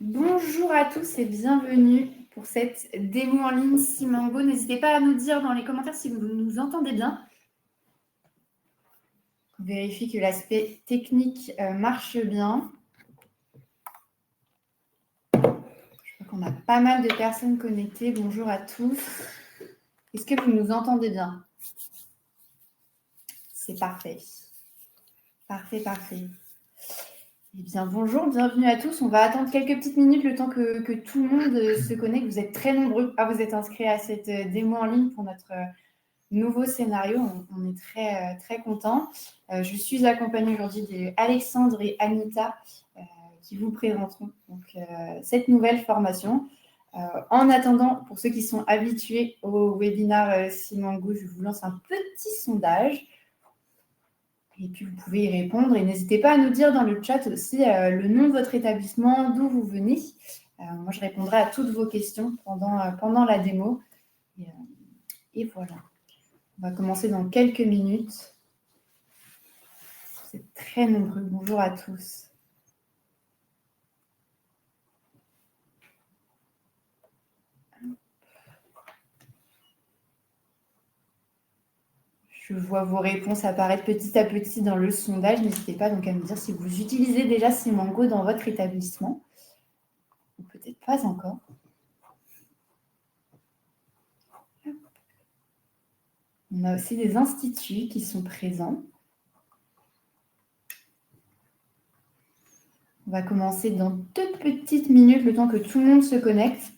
Bonjour à tous et bienvenue pour cette démo en ligne Simango. N'hésitez pas à nous dire dans les commentaires si vous nous entendez bien. On vérifie que l'aspect technique marche bien. Je crois qu'on a pas mal de personnes connectées. Bonjour à tous. Est-ce que vous nous entendez bien? C'est parfait. Parfait. Eh bien, bonjour, bienvenue à tous. On va attendre quelques petites minutes le temps que tout le monde se connecte. Vous êtes très nombreux à vous être inscrits à cette démo en ligne pour notre nouveau scénario. On est très contents. Je suis accompagnée aujourd'hui d'Alexandre et Anita qui vous présenteront donc, cette nouvelle formation. En attendant, pour ceux qui sont habitués au webinaire Simango, je vous lance un petit sondage. Et puis, vous pouvez y répondre. Et n'hésitez pas à nous dire dans le chat aussi le nom de votre établissement, d'où vous venez. Moi, je répondrai à toutes vos questions pendant la démo. Et voilà. On va commencer dans quelques minutes. Vous êtes très nombreux. Bonjour à tous. Je vois vos réponses apparaître petit à petit dans le sondage. N'hésitez pas donc à me dire si vous utilisez déjà Simango dans votre établissement ou peut-être pas encore. On a aussi des instituts qui sont présents. On va commencer dans 2 petites minutes, le temps que tout le monde se connecte.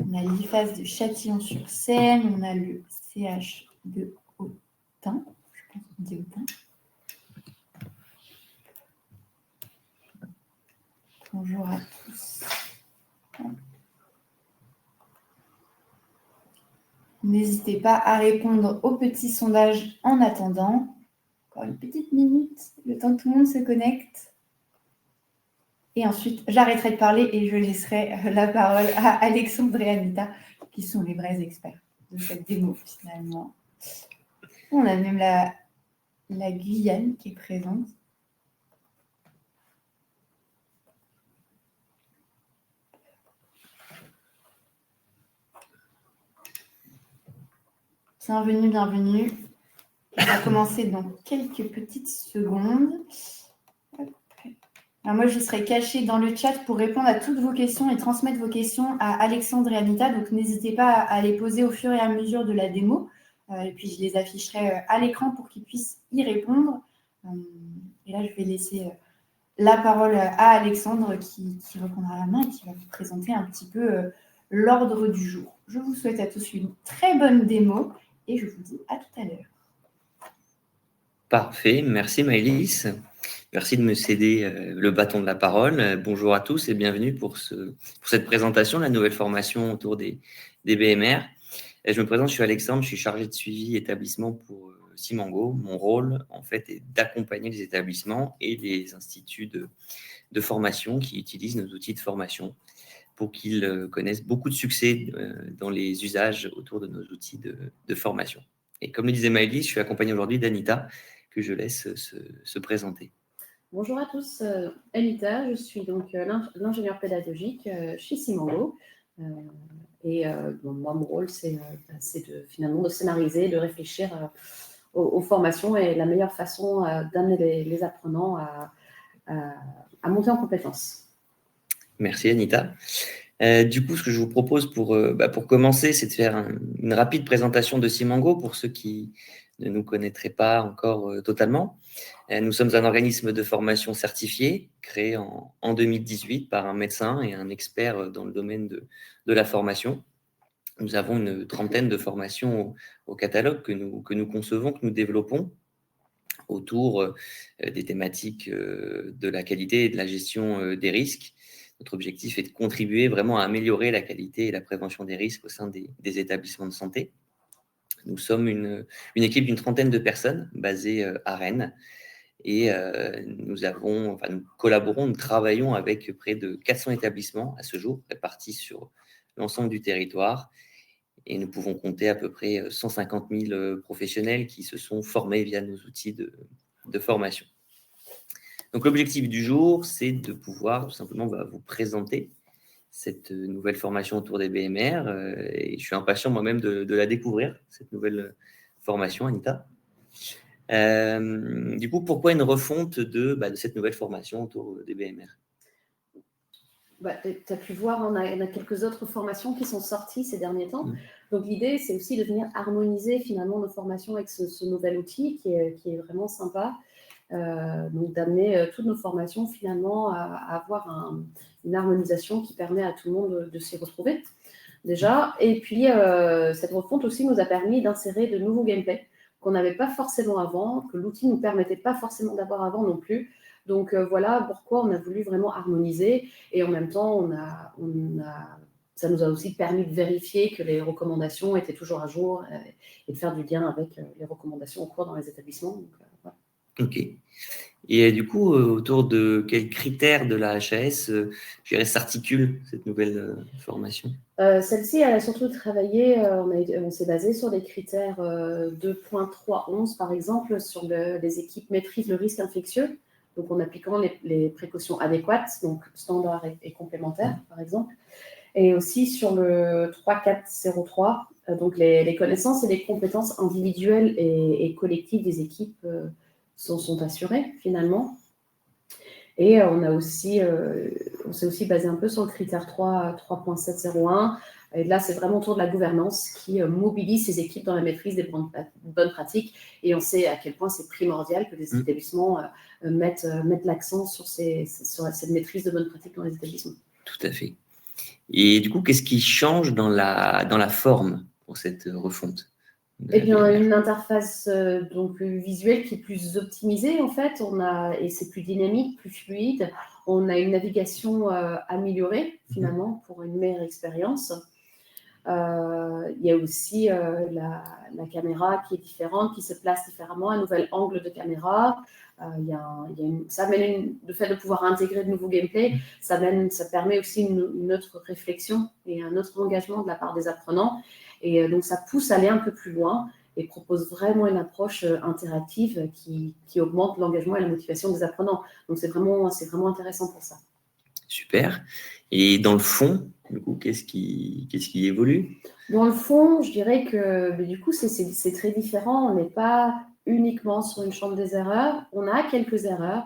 On a l'IFAS de Châtillon-sur-Seine, on a le CH de Autun. Je pense qu'on dit Autun. Bonjour à tous. N'hésitez pas à répondre au petit sondage en attendant. Encore une petite minute, le temps que tout le monde se connecte. Et ensuite, j'arrêterai de parler et je laisserai la parole à Alexandre et Anita, qui sont les vrais experts de cette démo, finalement. On a même la Guyane qui est présente. Bienvenue. On va commencer dans quelques petites secondes. Alors moi, je serai cachée dans le chat pour répondre à toutes vos questions et transmettre vos questions à Alexandre et Anita. Donc, n'hésitez pas à les poser au fur et à mesure de la démo. Et puis, je les afficherai à l'écran pour qu'ils puissent y répondre. Et là, je vais laisser la parole à Alexandre qui reprendra la main et qui va vous présenter un petit peu l'ordre du jour. Je vous souhaite à tous une très bonne démo et je vous dis à tout à l'heure. Parfait, merci Maëlys. Merci de me céder le bâton de la parole. Bonjour à tous et bienvenue pour cette présentation de la nouvelle formation autour des BMR. Je me présente, je suis Alexandre, je suis chargé de suivi établissement pour Simango. Mon rôle, en fait, est d'accompagner les établissements et les instituts de formation qui utilisent nos outils de formation pour qu'ils connaissent beaucoup de succès dans les usages autour de nos outils de formation. Et comme le disait Maëlys, je suis accompagné aujourd'hui d'Anita, que je laisse se présenter. Bonjour à tous, Anita, je suis donc l'ingénieure pédagogique chez Simango. Moi, mon rôle, c'est finalement de scénariser, de réfléchir aux formations et la meilleure façon d'amener les apprenants à monter en compétences. Merci Anita. Du coup, ce que je vous propose pour commencer, c'est de faire une rapide présentation de Simango pour ceux qui ne nous connaîtraient pas encore totalement. Nous sommes un organisme de formation certifié, créé en 2018 par un médecin et un expert dans le domaine de la formation. Nous avons une trentaine de formations au catalogue que nous concevons, que nous développons autour des thématiques de la qualité et de la gestion des risques. Notre objectif est de contribuer vraiment à améliorer la qualité et la prévention des risques au sein des établissements de santé. Nous sommes une équipe d'une trentaine de personnes basée à Rennes. Et nous collaborons, nous travaillons avec près de 400 établissements à ce jour, répartis sur l'ensemble du territoire. Et nous pouvons compter à peu près 150 000 professionnels qui se sont formés via nos outils de formation. Donc, l'objectif du jour, c'est de pouvoir tout simplement vous présenter cette nouvelle formation autour des BMR. Et je suis impatient moi-même de la découvrir, cette nouvelle formation, Anita. Du coup, pourquoi une refonte de cette nouvelle formation autour des BMR? Tu as pu voir, on a quelques autres formations qui sont sorties ces derniers temps. Donc, l'idée, c'est aussi de venir harmoniser finalement nos formations avec ce nouvel outil qui est vraiment sympa. Donc, d'amener toutes nos formations finalement à avoir une harmonisation qui permet à tout le monde de s'y retrouver déjà. Et puis, cette refonte aussi nous a permis d'insérer de nouveaux gameplays qu'on n'avait pas forcément avant, que l'outil ne nous permettait pas forcément d'avoir avant non plus. Donc, voilà pourquoi on a voulu vraiment harmoniser. Et en même temps, ça nous a aussi permis de vérifier que les recommandations étaient toujours à jour et de faire du lien avec les recommandations en cours dans les établissements. Donc, voilà. Ok. Et du coup, autour de quels critères de la HAS s'articule cette nouvelle formation? Celle-ci, elle a surtout travaillé, on s'est basé sur les critères 2.3.11, par exemple, sur les équipes maîtrisent le risque infectieux, donc en appliquant les précautions adéquates, donc standards et complémentaires, par exemple. Et aussi sur le 3.4.03, donc les connaissances et les compétences individuelles et collectives des équipes sont assurées, finalement. Et on s'est aussi basé un peu sur le critère 3.701. Et là, c'est vraiment autour de la gouvernance qui mobilise ces équipes dans la maîtrise des bonnes pratiques. Et on sait à quel point c'est primordial que les établissements mettent l'accent sur cette maîtrise de bonnes pratiques dans les établissements. Tout à fait. Et du coup, qu'est-ce qui change dans la forme pour cette refonte? Eh bien, une interface donc visuelle qui est plus optimisée en fait. Et c'est plus dynamique, plus fluide. On a une navigation améliorée finalement pour une meilleure expérience. Il y a aussi la caméra qui est différente, qui se place différemment, un nouvel angle de caméra. Le fait de pouvoir intégrer de nouveaux gameplays, ça permet aussi une autre réflexion et un autre engagement de la part des apprenants. Et donc, ça pousse à aller un peu plus loin et propose vraiment une approche interactive qui augmente l'engagement et la motivation des apprenants. Donc, c'est vraiment intéressant pour ça. Super. Et dans le fond, du coup, qu'est-ce qui évolue? Dans le fond, je dirais que du coup, c'est très différent. On n'est pas uniquement sur une chambre des erreurs. On a quelques erreurs,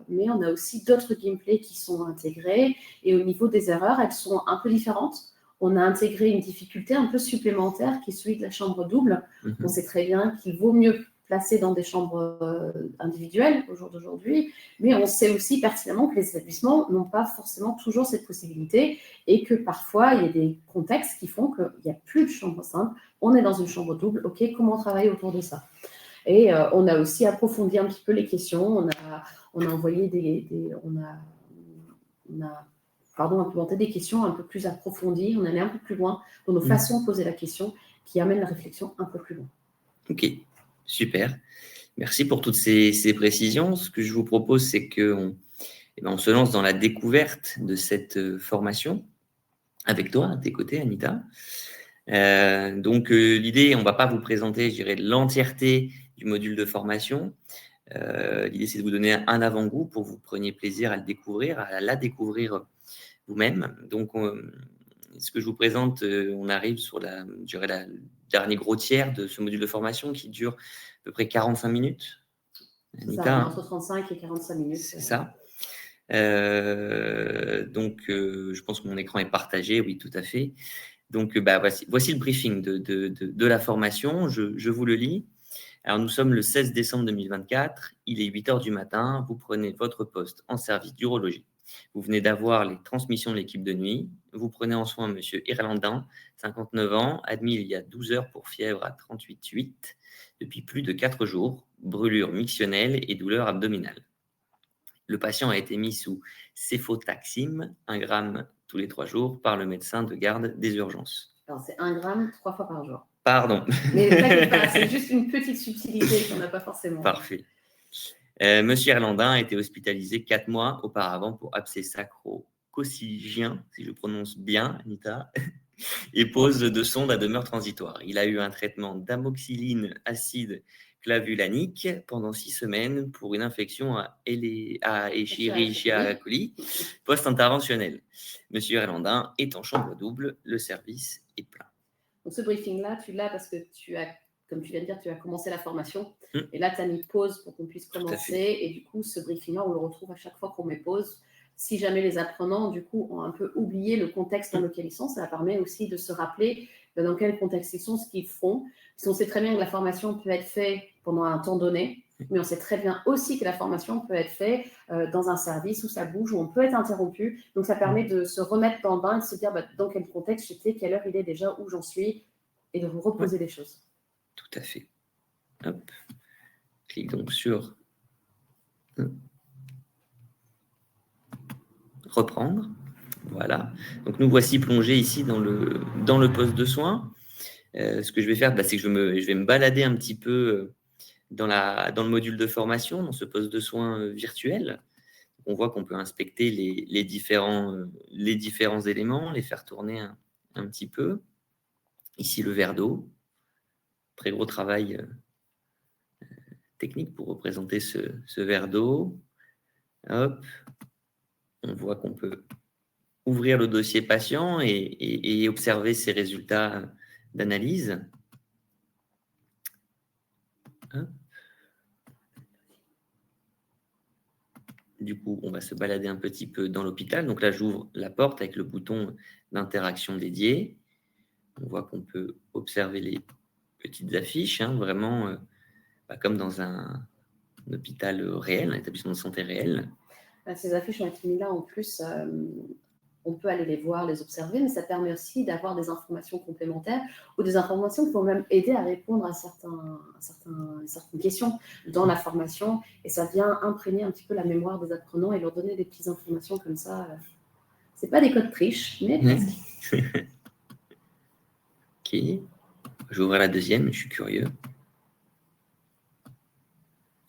mais on a aussi d'autres gameplays qui sont intégrés. Et au niveau des erreurs, elles sont un peu différentes. On a intégré une difficulté un peu supplémentaire qui est celui de la chambre double. On sait très bien qu'il vaut mieux placer dans des chambres individuelles au jour d'aujourd'hui, mais on sait aussi pertinemment que les établissements n'ont pas forcément toujours cette possibilité et que parfois, il y a des contextes qui font qu'il n'y a plus de chambre simple, on est dans une chambre double, ok, comment travailler autour de ça? Et on a aussi approfondi un petit peu les questions, on a envoyé implémenté des questions un peu plus approfondies, on allait un peu plus loin dans nos façons de poser la question qui amènent la réflexion un peu plus loin. Ok, super. Merci pour toutes ces précisions. Ce que je vous propose, c'est qu'on se lance dans la découverte de cette formation avec toi, à tes côtés, Anita. Donc, l'idée, on ne va pas vous présenter, je dirais, l'entièreté du module de formation. L'idée, c'est de vous donner un avant-goût pour que vous preniez plaisir à la découvrir vous-même. Donc, ce que je vous présente, on arrive sur le dernier gros tiers de ce module de formation qui dure à peu près 45 minutes. Anita, ça, entre 35 et 45 minutes. C'est ça. Donc, je pense que mon écran est partagé, oui, tout à fait. Donc, voici le briefing de la formation. Je vous le lis. Alors, nous sommes le 16 décembre 2024. Il est 8 h du matin. Vous prenez votre poste en service d'urologie. Vous venez d'avoir les transmissions de l'équipe de nuit. Vous prenez en soin M. Irlandin, 59 ans, admis il y a 12 heures pour fièvre à 38,8 depuis plus de 4 jours, brûlure mictionnelle et douleur abdominale. Le patient a été mis sous céfotaxime, 1 gramme tous les 3 jours, par le médecin de garde des urgences. Alors, c'est 1 gramme 3 fois par jour. Pardon. Mais t'inquiète pas, c'est juste une petite subtilité qu'on n'a pas forcément. Parfait. Monsieur Erlandin a été hospitalisé 4 mois auparavant pour abcès sacro-coccygien, si je prononce bien, Anita, et pose de sonde à demeure transitoire. Il a eu un traitement d'amoxyline acide clavulanique pendant 6 semaines pour une infection à Escherichia coli post-interventionnelle. Monsieur Erlandin est en chambre double, le service est plein. Donc, ce briefing-là, tu l'as parce que comme tu viens de dire, tu as commencé la formation. Et là, tu as mis pause pour qu'on puisse commencer. Et du coup, ce briefing-là, on le retrouve à chaque fois qu'on met pause. Si jamais les apprenants, du coup, ont un peu oublié le contexte dans lequel ils sont, ça permet aussi de se rappeler dans quel contexte ils sont, ce qu'ils font. Parce qu'on sait très bien que la formation peut être faite pendant un temps donné, mais on sait très bien aussi que la formation peut être faite dans un service où ça bouge, où on peut être interrompu. Donc, ça permet de se remettre dans le bain et de se dire dans quel contexte j'étais, quelle heure il est déjà, où j'en suis, et de vous reposer les choses. Tout à fait. Hop. Clique donc sur reprendre. Voilà. Donc, nous voici plongés ici dans le poste de soins. Ce que je vais faire, c'est que je vais me balader un petit peu dans le module de formation, dans ce poste de soins virtuel. On voit qu'on peut inspecter les différents éléments, les faire tourner un petit peu. Ici, le verre d'eau. Très gros travail technique pour représenter ce verre d'eau. Hop. On voit qu'on peut ouvrir le dossier patient et observer ses résultats d'analyse. Hop. Du coup, on va se balader un petit peu dans l'hôpital. Donc là, j'ouvre la porte avec le bouton d'interaction dédié. On voit qu'on peut observer les petites affiches, vraiment comme dans un hôpital réel, un établissement de santé réel. Ces affiches ont été mises là en plus. On peut aller les voir, les observer, mais ça permet aussi d'avoir des informations complémentaires ou des informations qui vont même aider à répondre à certaines questions dans la formation. Et ça vient imprégner un petit peu la mémoire des apprenants et leur donner des petites informations comme ça. Ce n'est pas des codes triches, mais presque. Ok. Je vais ouvrir la deuxième, je suis curieux.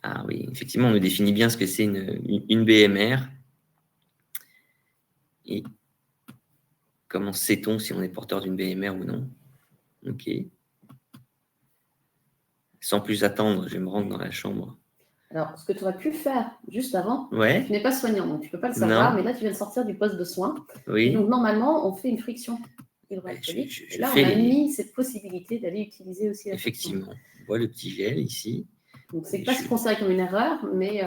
Ah oui, effectivement, on nous définit bien ce que c'est une BMR. Et comment sait-on si on est porteur d'une BMR ou non? Ok. Sans plus attendre, je vais me rendre dans la chambre. Alors, ce que tu aurais pu faire juste avant, tu n'es pas soignant, donc tu ne peux pas le savoir, mais là, tu viens de sortir du poste de soins. Oui. Et donc, normalement, on fait une friction hydroalcoolique. Et là, on a mis cette possibilité d'aller utiliser aussi la friction. Effectivement. On voit le petit gel ici. Donc, ce n'est pas considéré comme une erreur, mais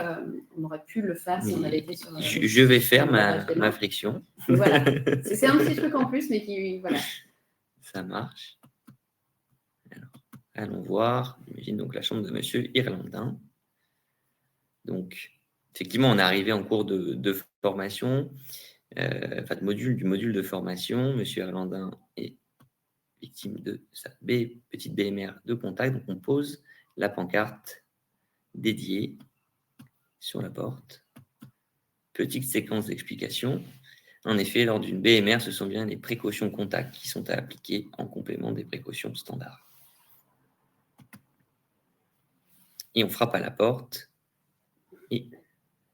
on aurait pu le faire si on avait été sur... Je vais faire ma friction. Voilà. C'est un petit truc en plus, mais qui... Voilà. Ça marche. Alors, allons voir. J'imagine donc la chambre de Monsieur Erlandin. Donc, effectivement, on est arrivé en cours de formation, du module de formation. Monsieur Erlandin est victime de sa petite BMR de contact. Donc, on pose la pancarte dédiée sur la porte. Petite séquence d'explication. En effet, lors d'une BMR, ce sont bien les précautions contact qui sont à appliquer en complément des précautions standards. Et on frappe à la porte et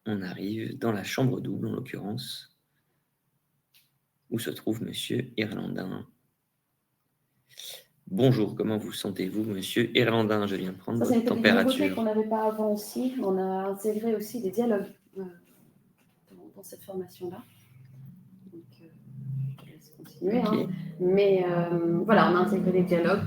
on arrive dans la chambre double, en l'occurrence, où se trouve Monsieur Erlandin. Bonjour, comment vous sentez-vous, Monsieur Erlandin? Je viens de prendre votre température. C'est une nouveauté qu'on n'avait pas avant aussi. On a intégré aussi des dialogues dans cette formation-là. Donc, je te laisse continuer. Okay. Mais voilà, on a intégré des dialogues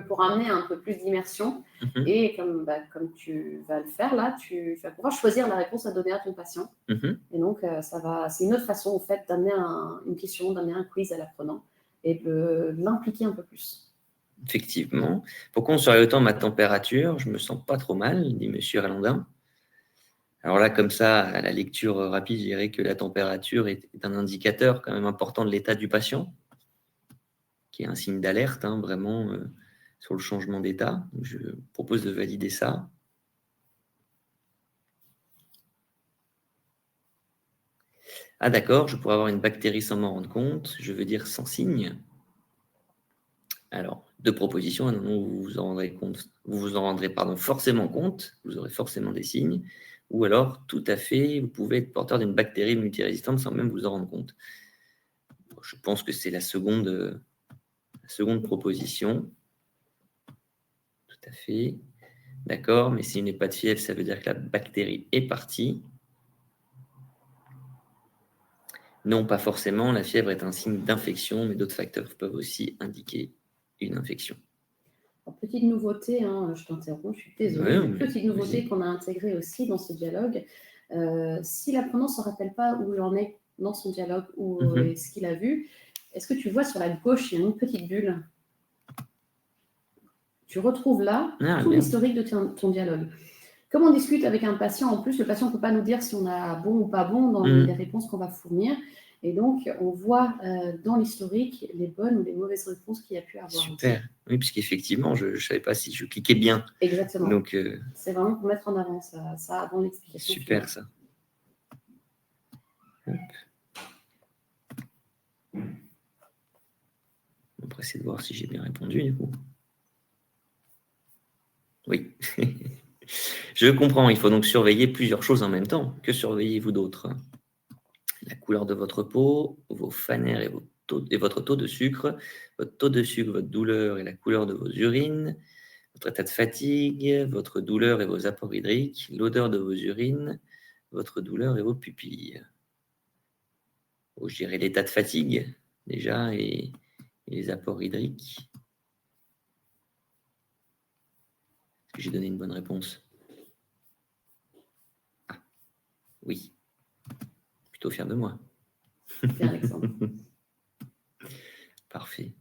pour amener un peu plus d'immersion. Et comme tu vas le faire là, tu vas pouvoir choisir la réponse à donner à ton patient. Et donc, c'est une autre façon, en fait, d'amener une question, d'amener un quiz à l'apprenant et de l'impliquer un peu plus. Effectivement. Pourquoi on surveille autant ma température? Je ne me sens pas trop mal, dit Monsieur Erlandin. Alors là, comme ça, à la lecture rapide, je dirais que la température est un indicateur quand même important de l'état du patient, qui est un signe d'alerte, vraiment, sur le changement d'état. Je propose de valider ça. Ah d'accord, je pourrais avoir une bactérie sans m'en rendre compte. Je veux dire sans signe. Alors, deux propositions, à un moment où vous vous en rendrez forcément compte, vous aurez forcément des signes. ou alors, tout à fait, vous pouvez être porteur d'une bactérie multirésistante sans même vous en rendre compte. Je pense que c'est la seconde proposition. Tout à fait. D'accord, mais s'il n'est pas de fièvre, ça veut dire que la bactérie est partie. Non, pas forcément. La fièvre est un signe d'infection, mais d'autres facteurs peuvent aussi indiquer une infection. Alors, petite nouveauté, hein, je t'interromps, je suis désolée. Ouais, Petite nouveauté vas-y. qu'on a intégrée aussi dans ce dialogue. Si l'apprenant ne se rappelle pas où il en est dans son dialogue ou ce qu'il a vu, est-ce que tu vois sur la gauche, il y a une petite bulle? Tu retrouves là tout Bien. l'historique de ton dialogue. Comme on discute avec un patient, en plus, le patient ne peut pas nous dire si on a bon ou pas bon dans les réponses qu'on va fournir. Et donc, on voit dans l'historique les bonnes ou les mauvaises réponses qu'il y a pu avoir. Super. Aussi. Oui, puisqu'effectivement, je ne savais pas si je cliquais bien. Exactement. Donc, c'est vraiment pour mettre en avant ça avant l'explication. Super, ça. Hop. On va essayer de voir si j'ai bien répondu, du coup. Oui. Je comprends. Il faut donc surveiller plusieurs choses en même temps. Que surveillez-vous d'autre? La couleur de votre peau, vos fanères et votre taux de sucre, votre douleur et la couleur de vos urines, votre état de fatigue, votre douleur et vos apports hydriques, l'odeur de vos urines, votre douleur et vos pupilles. Bon, je dirais l'état de fatigue, déjà, et les apports hydriques. Est-ce que j'ai donné une bonne réponse? Ah, oui. Plutôt fier de moi. Bien, Alexandre. Parfait.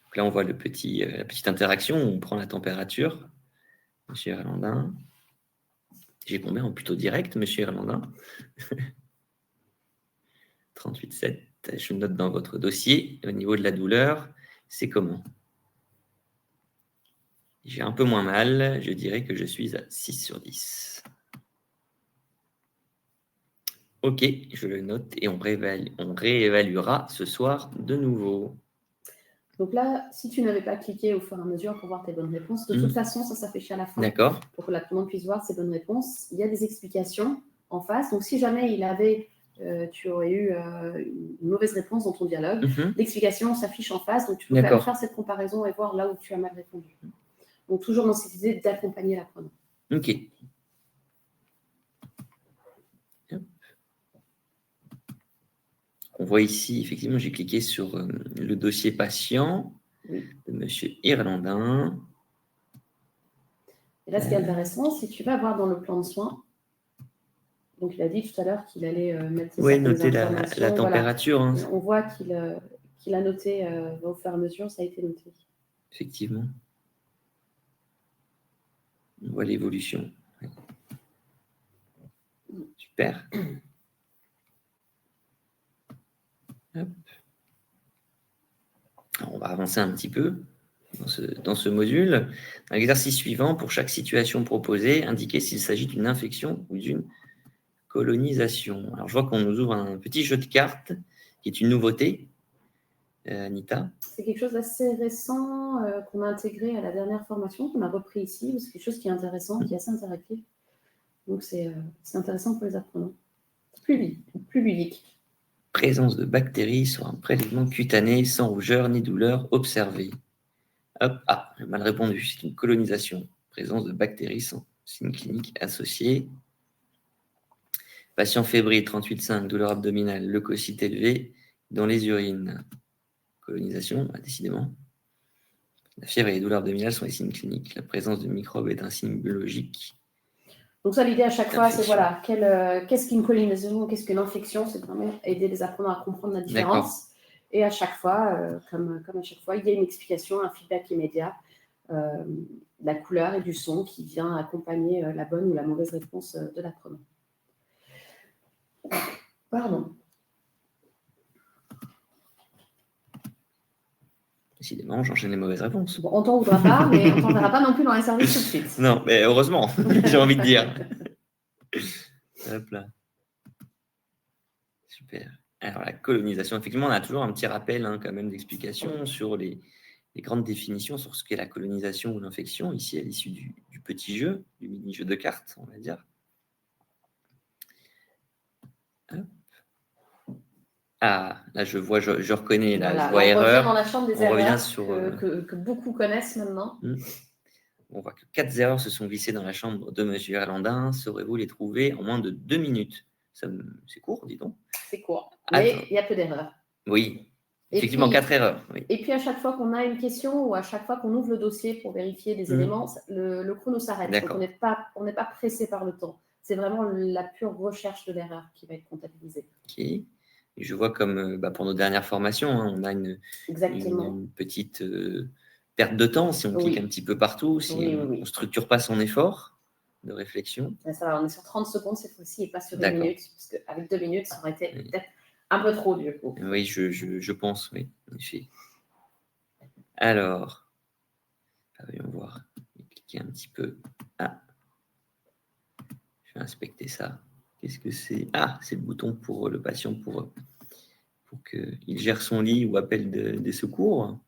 Donc là, on voit la petite interaction où on prend la température. Monsieur Irlandin. J'ai combien en plutôt direct, monsieur Irlandin? 38,7. Je note dans votre dossier. Au niveau de la douleur, c'est comment? J'ai un peu moins mal. Je dirais que je suis à 6 sur 10. Ok, je le note et on réévaluera ce soir de nouveau. Donc là, si tu n'avais pas cliqué au fur et à mesure pour voir tes bonnes réponses, de toute façon, ça s'affiche à la fin. D'accord. Pour que l'apprenant puisse voir ses bonnes réponses. Il y a des explications en face. Donc, si jamais tu aurais eu une mauvaise réponse dans ton dialogue, l'explication s'affiche en face. Donc, tu peux faire cette comparaison et voir là où tu as mal répondu. Donc, toujours dans cette idée d'accompagner l'apprenant. Ok. On voit ici, effectivement, j'ai cliqué sur le dossier patient de monsieur Irlandin. Et là, ce qui est intéressant, c'est que tu vas voir dans le plan de soins. Donc, il a dit tout à l'heure qu'il allait mettre noter la température. Voilà. On voit qu'il a noté au fur et à mesure, ça a été noté. Effectivement. On voit l'évolution. Super. Hop. Alors, on va avancer un petit peu dans ce module. Dans l'exercice suivant, pour chaque situation proposée, indiquez s'il s'agit d'une infection ou d'une colonisation. Alors, je vois qu'on nous ouvre un petit jeu de cartes qui est une nouveauté. Anita? C'est quelque chose d'assez récent qu'on a intégré à la dernière formation, qu'on a repris ici. C'est quelque chose qui est intéressant, qui est assez interactif. Donc, c'est intéressant pour les apprenants. Plus ludique. Présence de bactéries sur un prélèvement cutané sans rougeur ni douleur observée. Hop, j'ai mal répondu. C'est une colonisation. Présence de bactéries sans signe clinique associé. Patient fébrile, 38,5, douleur abdominale, leucocyte élevé dans les urines. Colonisation, décidément. La fièvre et les douleurs abdominales sont des signes cliniques. La présence de microbes est un signe biologique. Donc ça, l'idée à chaque fois, c'est voilà, qu'est-ce qu'une colonisation, qu'est-ce qu'une infection, c'est vraiment aider les apprenants à comprendre la différence. Et à chaque fois, comme à chaque fois, il y a une explication, un feedback immédiat, la couleur et du son qui vient accompagner la bonne ou la mauvaise réponse de l'apprenant. Pardon. Décidément, j'enchaîne les mauvaises réponses. Bon, on t'en voudra pas, mais on t'en verra pas non plus dans les services tout de suite. Non, mais heureusement, j'ai envie de dire. Hop là. Super. Alors, la colonisation, effectivement, on a toujours un petit rappel quand même d'explication sur les grandes définitions sur ce qu'est la colonisation ou l'infection, ici à l'issue du petit jeu, du mini-jeu de cartes, on va dire. Ah, là, je vois, je reconnais, là, Voilà, je vois on revient erreur. dans la chambre des On revient erreurs sur, que beaucoup connaissent maintenant. On voit que 4 erreurs se sont glissées dans la chambre de M. Erlandin. Saurez-vous les trouver en moins de 2 minutes? C'est court, dis donc. C'est court, mais il y a peu d'erreurs. Oui, Et effectivement, puis- 4 erreurs. Oui. Et puis, à chaque fois qu'on a une question ou à chaque fois qu'on ouvre le dossier pour vérifier des éléments, le chrono s'arrête. Donc, D'accord. on n'est pas pressé par le temps. C'est vraiment la pure recherche de l'erreur qui va être comptabilisée. Ok. Et je vois comme pour nos dernières formations, hein, on a une petite perte de temps si on clique un petit peu partout, si on ne structure pas son effort de réflexion. Ça va, on est sur 30 secondes cette fois-ci et pas sur 1 minute, parce qu'avec 2 minutes, ça aurait été peut-être un peu trop du coup. Oui, je pense, oui, en effet. Alors, voyons voir. Je vais cliquer un petit peu. Ah, je vais inspecter ça. Qu'est-ce que c'est? Ah, c'est le bouton pour le patient pour qu'il gère son lit ou appelle des secours en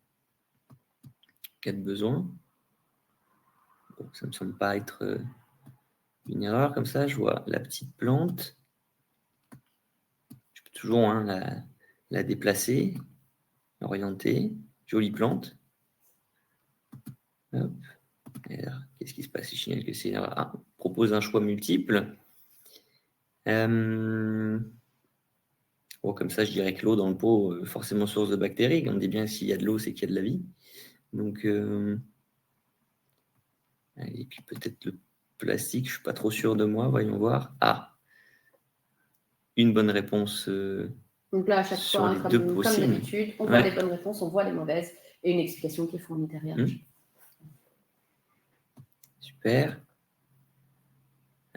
cas de besoin. Bon, ça ne me semble pas être une erreur comme ça. Je vois la petite plante. Je peux toujours la déplacer, l'orienter. Jolie plante. Hop. Qu'est-ce qui se passe? Il signale que c'est une erreur. Ah, propose un choix multiple. Bon, comme ça, je dirais que l'eau dans le pot, forcément source de bactéries. On dit bien s'il y a de l'eau, c'est qu'il y a de la vie. Donc, et puis peut-être le plastique, je ne suis pas trop sûr de moi. Voyons voir. Ah, une bonne réponse. Donc là, à chaque fois, comme d'habitude, on voit les bonnes réponses, on voit les mauvaises et une explication qui est fournie derrière. Super.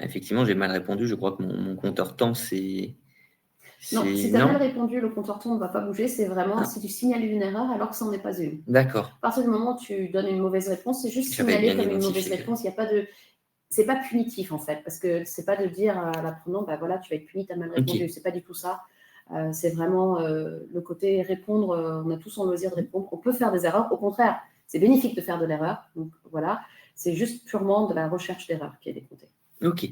Effectivement, j'ai mal répondu. Je crois que mon compteur temps, c'est... Non, si tu as mal répondu, le compteur temps ne va pas bouger. C'est vraiment si tu signales une erreur alors que ça n'en est pas une. D'accord. À partir du moment où tu donnes une mauvaise réponse, c'est juste signalé comme une mauvaise réponse. Il n'y a pas de... C'est pas punitif en fait, parce que c'est pas de dire à l'apprenant, bah voilà, tu vas être puni, tu as mal répondu. C'est pas du tout ça. C'est vraiment le côté répondre. On a tous en loisir de répondre. On peut faire des erreurs. Au contraire, c'est bénéfique de faire de l'erreur. Donc voilà, c'est juste purement de la recherche d'erreur qui est décomptée. Ok.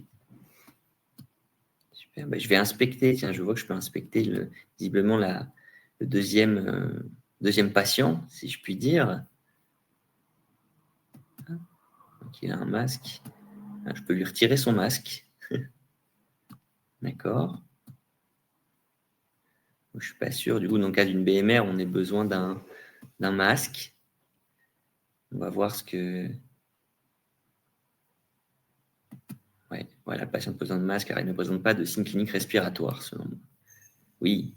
Super. Je vais inspecter. Tiens, je vois que je peux inspecter visiblement le deuxième patient, si je puis dire. Donc, il a un masque. Je peux lui retirer son masque. D'accord. Je ne suis pas sûr. Du coup, dans le cas d'une BMR, on a besoin d'un masque. On va voir ce que... Ouais, voilà, le patient a besoin de masque car il ne présente pas de signe clinique respiratoire, selon moi. Oui.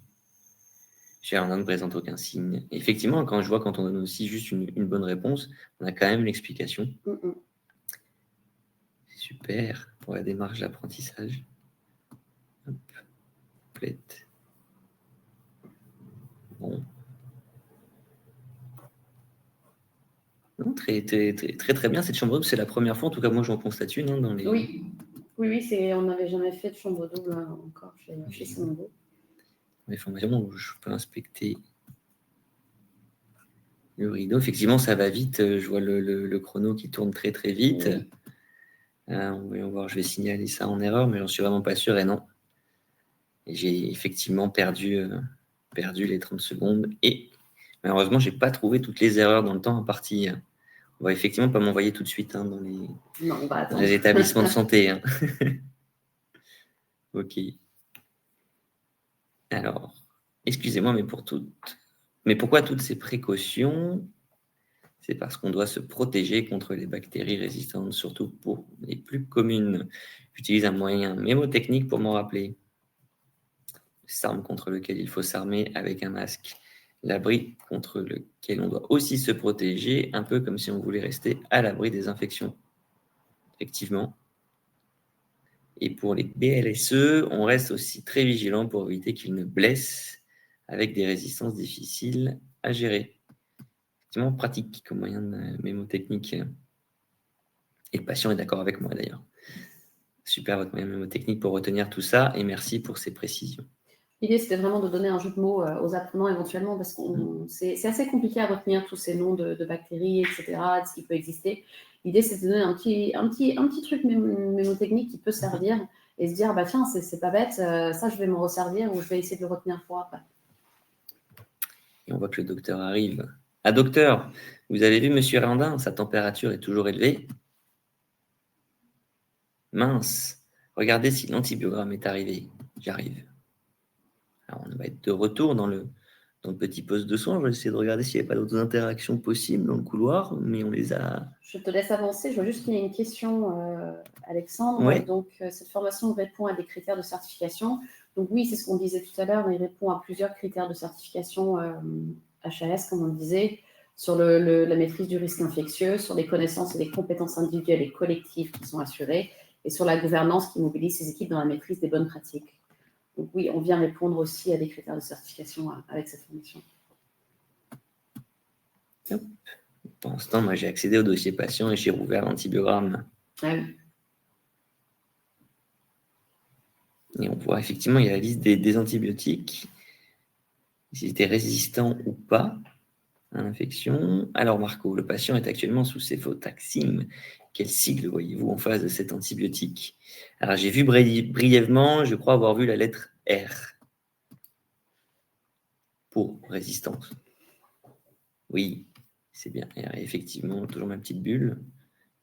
Gerlin ne présente aucun signe. Et effectivement, quand on donne aussi juste une bonne réponse, on a quand même l'explication. Super pour la démarche d'apprentissage. Complète. Bon. Non, très bien cette chambre double. C'est la première fois, en tout cas moi j'en constate une dans les. Oui, on n'avait jamais fait de chambre double encore chez Simongo. Les formations où je peux inspecter le rideau. Effectivement, ça va vite. Je vois le chrono qui tourne très très vite. On va voir, je vais signaler ça en erreur, mais j'en suis vraiment pas sûr et non. Et j'ai effectivement perdu les 30 secondes et malheureusement, j'ai pas trouvé toutes les erreurs dans le temps imparti. On va effectivement pas m'envoyer tout de suite dans les établissements de santé. Ok. Alors, excusez-moi, mais pourquoi toutes ces précautions? C'est parce qu'on doit se protéger contre les bactéries résistantes, surtout pour les plus communes. J'utilise un moyen mémotechnique pour m'en rappeler. Arme contre lequel il faut s'armer avec un masque. L'abri contre lequel on doit aussi se protéger, un peu comme si on voulait rester à l'abri des infections. Effectivement. Et pour les BLSE, on reste aussi très vigilant pour éviter qu'ils ne blessent avec des résistances difficiles à gérer. Effectivement, pratique comme moyen de mémotechnique. Et le patient est d'accord avec moi d'ailleurs. Super votre moyen mémotechnique pour retenir tout ça et merci pour ces précisions. L'idée, c'était vraiment de donner un jeu de mots aux apprenants éventuellement parce que c'est assez compliqué à retenir tous ces noms de bactéries, etc., de ce qui peut exister. L'idée, c'est de donner un petit truc mémotechnique qui peut servir et se dire, bah tiens, c'est pas bête, ça, je vais m'en resservir ou je vais essayer de le retenir pour après. Et on voit que le docteur arrive. Ah, docteur, vous avez vu monsieur Irlandin, sa température est toujours élevée. Mince, regardez si l'antibiogramme est arrivé. J'arrive. Alors, on va être de retour dans le petit poste de soins. Je vais essayer de regarder s'il n'y a pas d'autres interactions possibles dans le couloir, mais on les a. Je te laisse avancer. Je vois juste qu'il y a une question, Alexandre. Ouais. Donc, cette formation répond à des critères de certification. Donc, oui, c'est ce qu'on disait tout à l'heure. Il répond à plusieurs critères de certification HAS, comme on le disait, sur la maîtrise du risque infectieux, sur les connaissances et les compétences individuelles et collectives qui sont assurées, et sur la gouvernance qui mobilise ces équipes dans la maîtrise des bonnes pratiques. Donc, oui, on vient répondre aussi à des critères de certification avec cette formation. Hop. Pour l'instant, moi, j'ai accédé au dossier patient et j'ai rouvert l'antibiogramme. Ah oui. Et on voit effectivement, il y a la liste des antibiotiques, s'ils étaient résistants ou pas à l'infection. Alors, Marco, le patient est actuellement sous céfotaxime. Quel sigle voyez-vous en face de cet antibiotique? Alors, j'ai vu brièvement, je crois avoir vu la lettre R pour résistance. Oui, c'est bien R. Et effectivement, toujours ma petite bulle.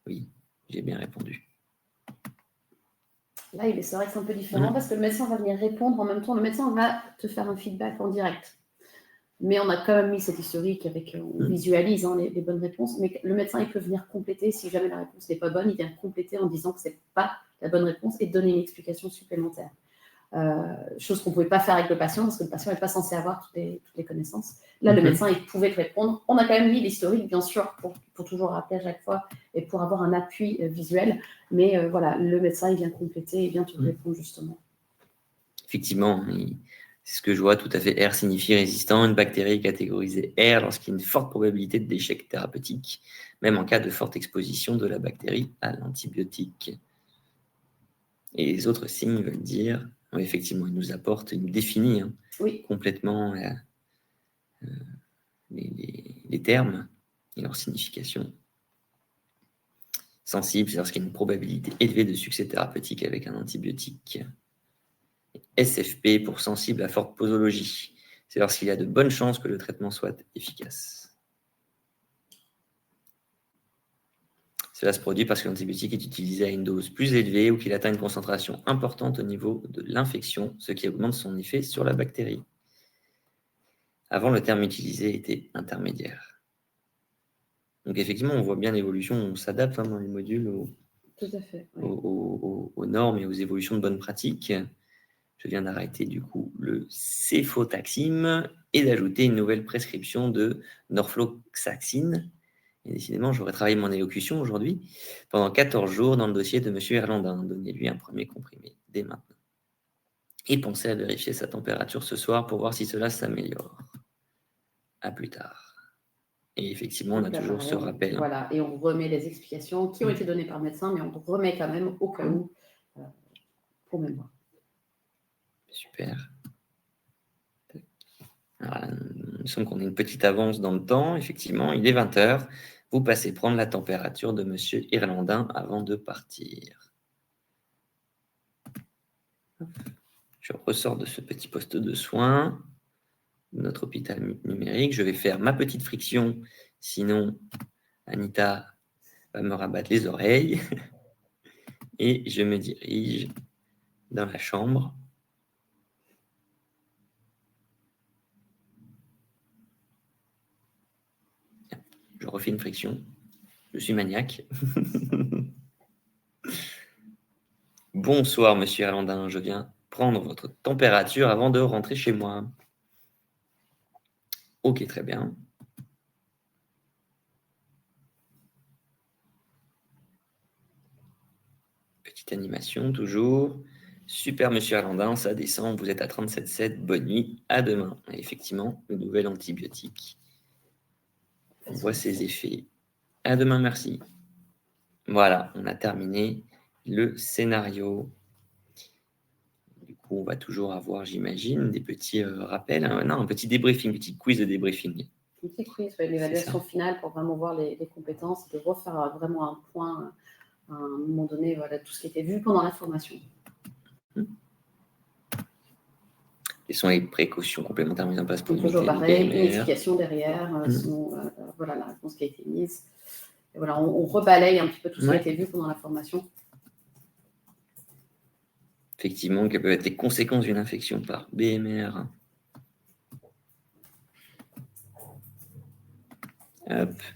Oui, j'ai bien répondu. Là, c'est vrai que c'est un peu différent parce que le médecin va venir répondre en même temps. Le médecin va te faire un feedback en direct. Mais on a quand même mis cette historique avec, on visualise les bonnes réponses. Mais le médecin, il peut venir compléter. Si jamais la réponse n'est pas bonne, il vient compléter en disant que ce n'est pas la bonne réponse et donner une explication supplémentaire. Chose qu'on ne pouvait pas faire avec le patient parce que le patient n'est pas censé avoir toutes les connaissances. Là, le médecin, il pouvait te répondre. On a quand même mis l'historique, bien sûr, pour toujours rappeler à chaque fois et pour avoir un appui visuel. Mais voilà, le médecin, il vient compléter et vient te répondre justement. Effectivement, c'est ce que je vois tout à fait. R signifie résistant. Une bactérie est catégorisée R lorsqu'il y a une forte probabilité d'échec thérapeutique, même en cas de forte exposition de la bactérie à l'antibiotique. Et les autres signes veulent dire, oui, effectivement, il nous apporte, il nous définit complètement les termes et leur signification. Sensible, c'est lorsqu'il y a une probabilité élevée de succès thérapeutique avec un antibiotique. SFP pour sensible à forte posologie. C'est lorsqu'il y a de bonnes chances que le traitement soit efficace. Cela se produit parce que l'antibiotique est utilisé à une dose plus élevée ou qu'il atteint une concentration importante au niveau de l'infection, ce qui augmente son effet sur la bactérie. Avant, le terme utilisé était intermédiaire. Donc effectivement, on voit bien l'évolution, on s'adapte dans les modules Tout à fait, oui. aux normes et aux évolutions de bonnes pratiques. Je viens d'arrêter du coup le céfotaxime et d'ajouter une nouvelle prescription de norfloxacine. Et décidément, j'aurais travaillé mon élocution aujourd'hui pendant 14 jours dans le dossier de M. Irlandin. Donnez-lui un premier comprimé dès maintenant. Et pensez à vérifier sa température ce soir pour voir si cela s'améliore. À plus tard. Et effectivement, on a toujours ce rappel. Voilà, et on remet les explications qui ont été données par le médecin, mais on remet quand même au cas où pour mémoire. Super. Alors, il me semble qu'on a une petite avance dans le temps. Effectivement, il est 20h. Vous passez prendre la température de M. Irlandin avant de partir. Je ressors de ce petit poste de soins, notre hôpital numérique. Je vais faire ma petite friction. Sinon, Anita va me rabattre les oreilles. Et je me dirige dans la chambre. Je refais une friction. Je suis maniaque. Bonsoir, monsieur Irlandin. Je viens prendre votre température avant de rentrer chez moi. Ok, très bien. Petite animation, toujours. Super, monsieur Irlandin, ça descend. Vous êtes à 37,7. Bonne nuit. À demain. Et effectivement, le nouvel antibiotique. On voit ses effets. À demain, merci. Voilà, on a terminé le scénario. Du coup, on va toujours avoir, j'imagine, des petits rappels. Non, un petit débriefing, petit quiz de débriefing. Un petit quiz, l'évaluation finale pour vraiment voir les compétences et de refaire vraiment un point à un moment donné, voilà, tout ce qui était vu pendant la formation. sont les précautions complémentaires mises en place pour toujours limiter pareil, les une BMR. explication derrière, sinon, voilà la réponse qui a été mise. Et voilà, on rebalaye un petit peu tout ce qui a été vu pendant la formation. Effectivement, quelles peuvent être les conséquences d'une infection par BMR.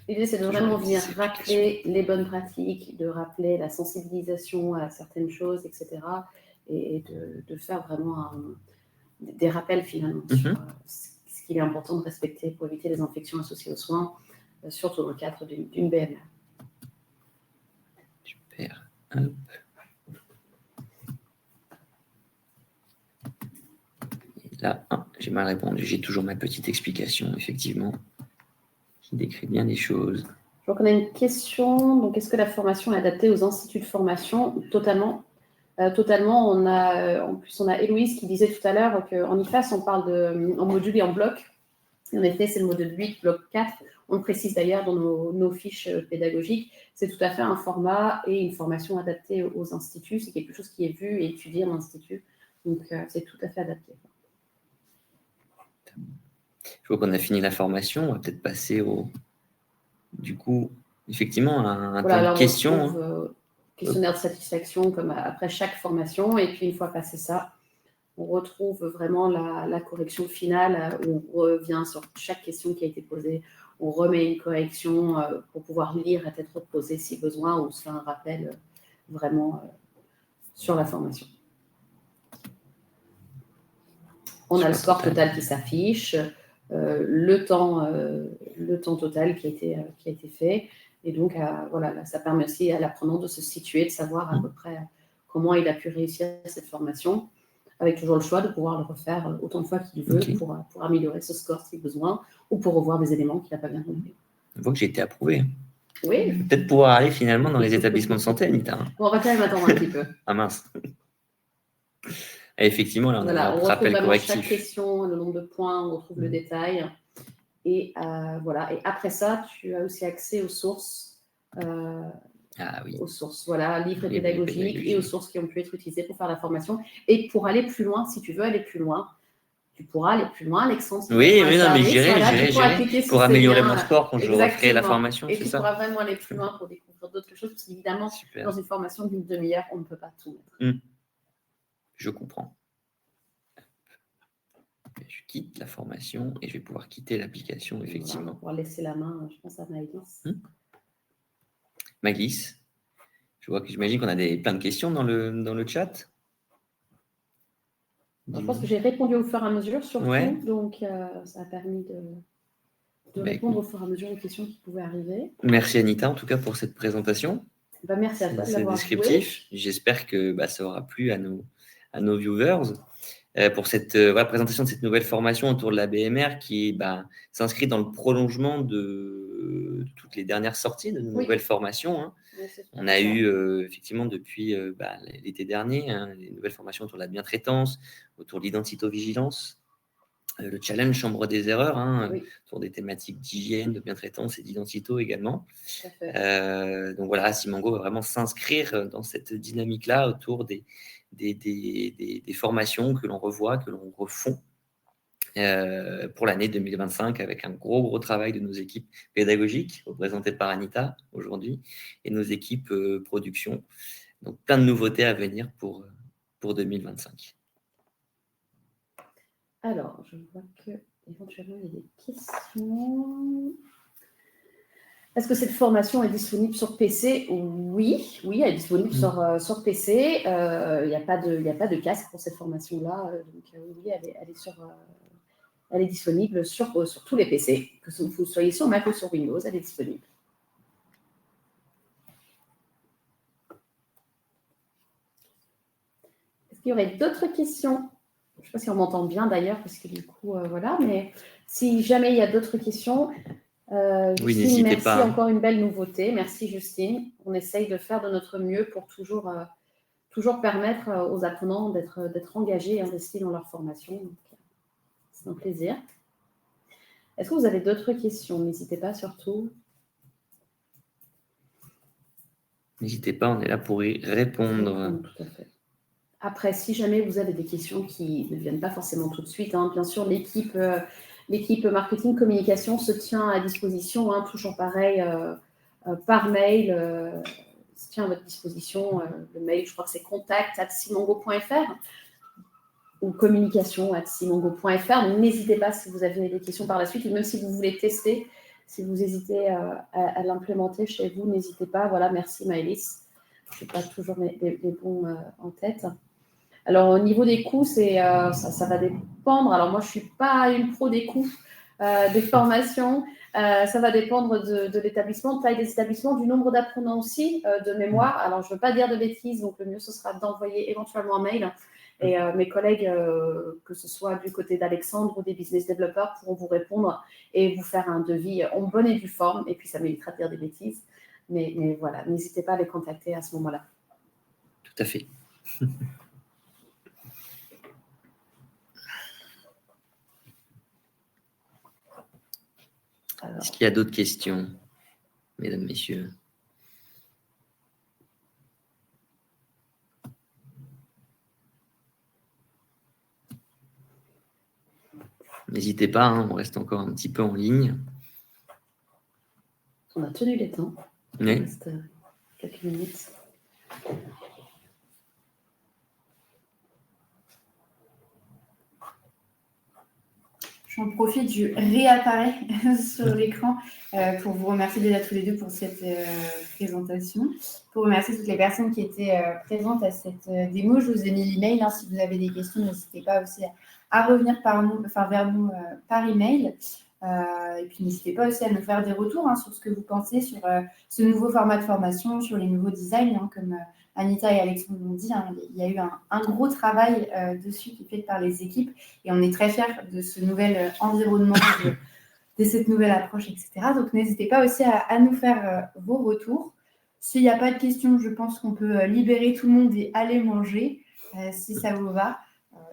L'idée, c'est de vraiment venir rappeler les bonnes pratiques, de rappeler la sensibilisation à certaines choses, etc. Et de faire vraiment des rappels finalement sur ce qu'il est important de respecter pour éviter les infections associées aux soins, surtout dans le cadre d'une BMR. Super. Là, j'ai mal répondu. J'ai toujours ma petite explication, effectivement, qui décrit bien les choses. Je vois qu'on a une question. Donc, est-ce que la formation est adaptée aux instituts de formation? Totalement. Totalement. En plus, on a Héloïse qui disait tout à l'heure qu'en IFAS, on parle en module et en bloc. Et en effet, c'est le module 8, bloc 4. On le précise d'ailleurs dans nos fiches pédagogiques. C'est tout à fait un format et une formation adaptée aux instituts. C'est quelque chose qui est vu et étudié en institut. Donc, c'est tout à fait adapté. Je vois qu'on a fini la formation. On va peut-être passer du coup, effectivement, à un temps de questions. Questionnaire de satisfaction comme après chaque formation. Et puis, une fois passé ça, on retrouve vraiment la correction finale où on revient sur chaque question qui a été posée. On remet une correction pour pouvoir lire à tête reposée si besoin ou se faire un rappel vraiment sur la formation. On a le score total qui s'affiche, le temps total qui a été fait. Et donc, voilà, là, ça permet aussi à l'apprenant de se situer, de savoir à peu près comment il a pu réussir cette formation, avec toujours le choix de pouvoir le refaire autant de fois qu'il veut pour améliorer ce score si besoin, ou pour revoir des éléments qu'il n'a pas bien compris. On voit que j'ai été approuvé. Oui. Peut-être pouvoir aller finalement dans les établissements de santé, Anita. Bon, on va quand même attendre un petit peu. Ah mince. Et effectivement, là, on a on notre retrouve rappel vraiment correctif. chaque question, le nombre de points, on retrouve le détail. Et voilà. Et après ça, tu as aussi accès aux sources. Aux sources, voilà, livres pédagogiques et aux sources qui ont pu être utilisées pour faire la formation. Et pour aller plus loin, si tu veux aller plus loin, tu pourras aller plus loin, Alexandre. Oui, non, mais j'irai pour améliorer mon score quand je referai la formation. Et tu pourras vraiment aller plus loin pour découvrir d'autres choses, parce qu'évidemment, dans une formation d'une demi-heure, on ne peut pas tout mettre. Je comprends. Je quitte la formation et je vais pouvoir quitter l'application, effectivement. On va pouvoir laisser la main, je pense, à Maëlys. Maëlys, j'imagine qu'on a plein de questions dans le chat. Je pense que j'ai répondu au fur et à mesure, surtout. Donc, ça a permis de répondre au fur et à mesure aux questions qui pouvaient arriver. Merci, Anita, en tout cas, pour cette présentation. Merci à toi de l'avoir descriptif. J'espère que ça aura plu à nos viewers. Pour cette présentation de cette nouvelle formation autour de la BMR qui s'inscrit dans le prolongement de toutes les dernières sorties de nos nouvelles formations. On a eu effectivement depuis l'été dernier les nouvelles formations autour de la bientraitance, autour de l'identito-vigilance, le challenge chambre des erreurs, autour des thématiques d'hygiène, de bientraitance et d'identito également. Donc voilà, Simango va vraiment s'inscrire dans cette dynamique-là autour des formations que l'on revoit, que l'on refond pour l'année 2025 avec un gros travail de nos équipes pédagogiques représentées par Anita aujourd'hui et nos équipes production. Donc plein de nouveautés à venir pour 2025. Alors, je vois qu'éventuellement il y a des questions. Est-ce que cette formation est disponible sur PC? Oui, elle est disponible sur PC. Il n'y a pas de casque pour cette formation-là. Donc oui, elle est disponible sur tous les PC. Que vous soyez sur Mac ou sur Windows, elle est disponible. Est-ce qu'il y aurait d'autres questions? Je ne sais pas si on m'entend bien d'ailleurs, parce que du coup, voilà. Mais si jamais il y a d'autres questions... Justine, merci, encore une belle nouveauté. Merci Justine. On essaye de faire de notre mieux pour toujours permettre aux apprenants d'être engagés et investis dans leur formation. Donc, c'est un plaisir. Est-ce que vous avez d'autres questions? N'hésitez pas surtout. N'hésitez pas, on est là pour y répondre. Tout à fait. Après, si jamais vous avez des questions qui ne viennent pas forcément tout de suite, hein, bien sûr, l'équipe marketing communication se tient à disposition, hein, toujours pareil, par mail, se tient à votre disposition. Le mail, je crois que c'est contact@simongo.fr ou communication@simongo.fr. N'hésitez pas si vous avez des questions par la suite, ou même si vous voulez tester, si vous hésitez à l'implémenter chez vous, n'hésitez pas. Voilà, merci Maëlys. Je n'ai pas toujours les bons en tête. Alors, au niveau des coûts, ça va dépendre. Alors, moi, je ne suis pas une pro des coûts des formations. Ça va dépendre de l'établissement, de taille des établissements, du nombre d'apprenants aussi, de mémoire. Alors, je ne veux pas dire de bêtises, donc le mieux, ce sera d'envoyer éventuellement un mail. Et mes collègues, que ce soit du côté d'Alexandre ou des business développeurs, pourront vous répondre et vous faire un devis en bonne et due forme. Et puis, ça m'évitera de dire des bêtises. Mais voilà, n'hésitez pas à les contacter à ce moment-là. Tout à fait. Est-ce qu'il y a d'autres questions, mesdames, messieurs? N'hésitez pas, hein, on reste encore un petit peu en ligne. On a tenu les temps. Oui. Il reste quelques minutes. J'en profite, je réapparais sur l'écran pour vous remercier déjà tous les deux pour cette présentation, pour remercier toutes les personnes qui étaient présentes à cette démo. Je vous ai mis l'email, hein, si vous avez des questions, n'hésitez pas aussi à revenir vers nous par email. Et puis n'hésitez pas aussi à nous faire des retours, hein, sur ce que vous pensez sur ce nouveau format de formation, sur les nouveaux designs, hein, comme Anita et Alexandre l'ont dit, hein, il y a eu un gros travail dessus qui est fait par les équipes et on est très fiers de ce nouvel environnement, de cette nouvelle approche, etc. Donc n'hésitez pas aussi à nous faire vos retours. S'il n'y a pas de questions, je pense qu'on peut libérer tout le monde et aller manger, si ça vous va.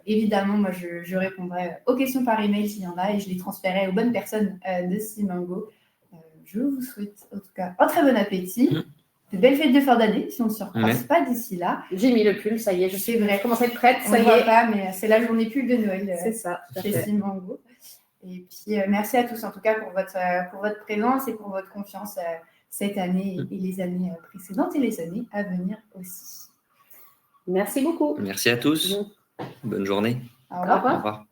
Évidemment, moi, je répondrai aux questions par email s'il y en a et je les transférerai aux bonnes personnes de Simongo. Je vous souhaite en tout cas un très bon appétit. De belles fêtes de fin d'année, si on ne se recroise pas d'ici là. J'ai mis le pull, ça y est, C'est vrai. Je commence à être prête, ça y est. Pas, mais c'est la journée pull de Noël. C'est ça, chez Simongo. Et puis, merci à tous en tout cas pour votre présence et pour votre confiance cette année et les années précédentes et les années à venir aussi. Merci beaucoup. Merci à tous. Bonne journée. Au revoir. Au revoir.